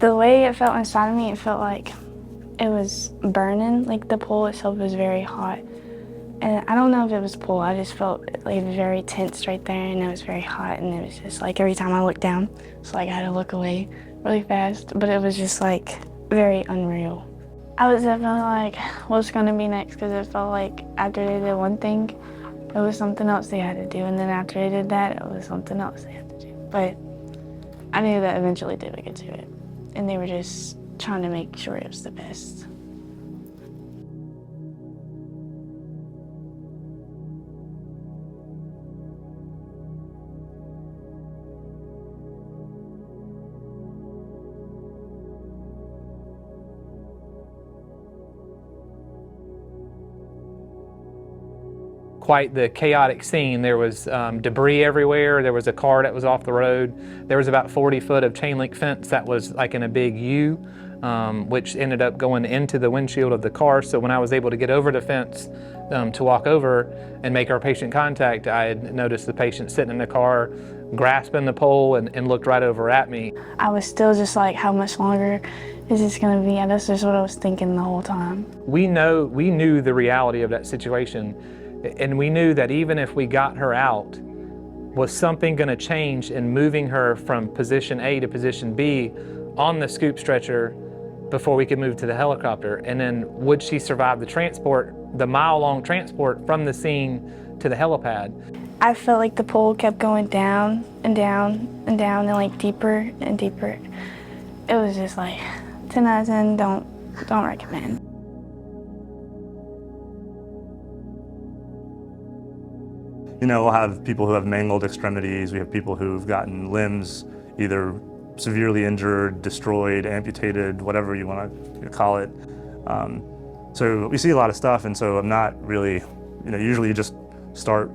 The way it felt inside of me, it felt like it was burning. Like the pole itself was very hot. And I don't know if it was pole, I just felt like very tense right there, and it was very hot, and it was just like every time I looked down, it's like I had to look away really fast, but it was just like very unreal. I was definitely like, what's gonna be next? Because it felt like after they did one thing, it was something else they had to do, and then after they did that, it was something else they had to do. But I knew that eventually they would get to it, and they were just trying to make sure it was the best. Quite the chaotic scene. There was debris everywhere. There was a car that was off the road. There was about 40 foot of chain link fence that was like in a big U, which ended up going into the windshield of the car. So when I was able to get over the fence to walk over and make our patient contact, I had noticed the patient sitting in the car, grasping the pole and looked right over at me. I was still just like, how much longer is this gonna be? And that's just what I was thinking the whole time. We knew the reality of that situation. And we knew that even if we got her out, was something going to change in moving her from position A to position B on the scoop stretcher before we could move to the helicopter? And then would she survive the transport, the mile-long transport from the scene to the helipad? I felt like the pole kept going down and down and down and like deeper and deeper. It was just like 10 out of 10, don't recommend. You know, we'll have people who have mangled extremities. We have people who've gotten limbs either severely injured, destroyed, amputated, whatever you want to call it. So we see a lot of stuff, and so I'm not really, usually you just start,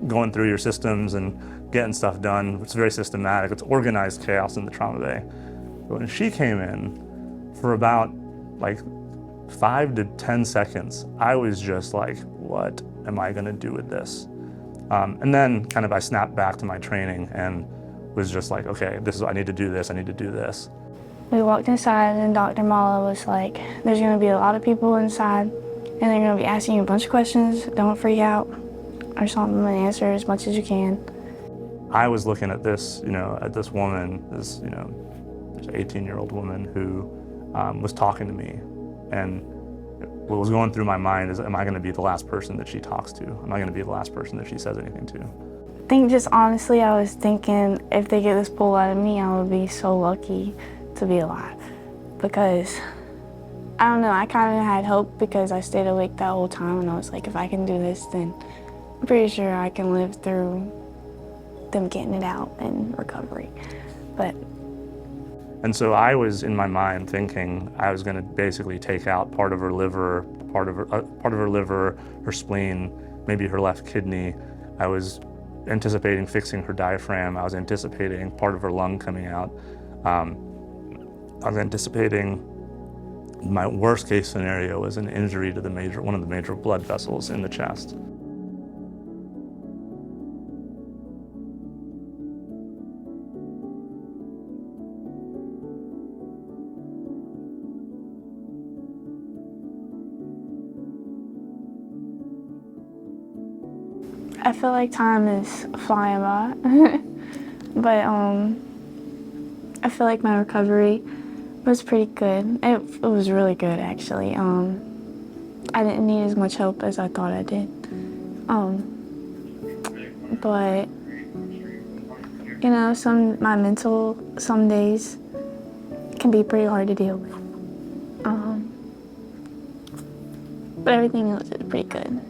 going through your systems and getting stuff done. It's very systematic. It's organized chaos in the trauma bay. But when she came in, for about like 5 to 10 seconds, I was just like, what am I gonna do with this? And then kind of I snapped back to my training and was just like, okay, I need to do this, I need to do this. We walked inside and Dr. Mala was like, there's gonna be a lot of people inside and they're gonna be asking you a bunch of questions, don't freak out or something, and answer as much as you can. I was looking at this, at this woman, this 18-year-old woman who was talking to me, and what was going through my mind is, am I going to be the last person that she talks to? Am I going to be the last person that she says anything to? I think just honestly, I was thinking if they get this pull out of me, I would be so lucky to be alive. Because, I don't know, I kind of had hope because I stayed awake that whole time, and I was like, if I can do this, then I'm pretty sure I can live through them getting it out and recovery. And so I was in my mind thinking I was going to basically take out part of her liver, her spleen, maybe her left kidney. I was anticipating fixing her diaphragm. I was anticipating part of her lung coming out. I was anticipating my worst case scenario was an injury to one of the major blood vessels in the chest. I feel like time is flying by, but I feel like my recovery was pretty good. It was really good, actually. I didn't need as much help as I thought I did. But, some days can be pretty hard to deal with. But everything else is pretty good.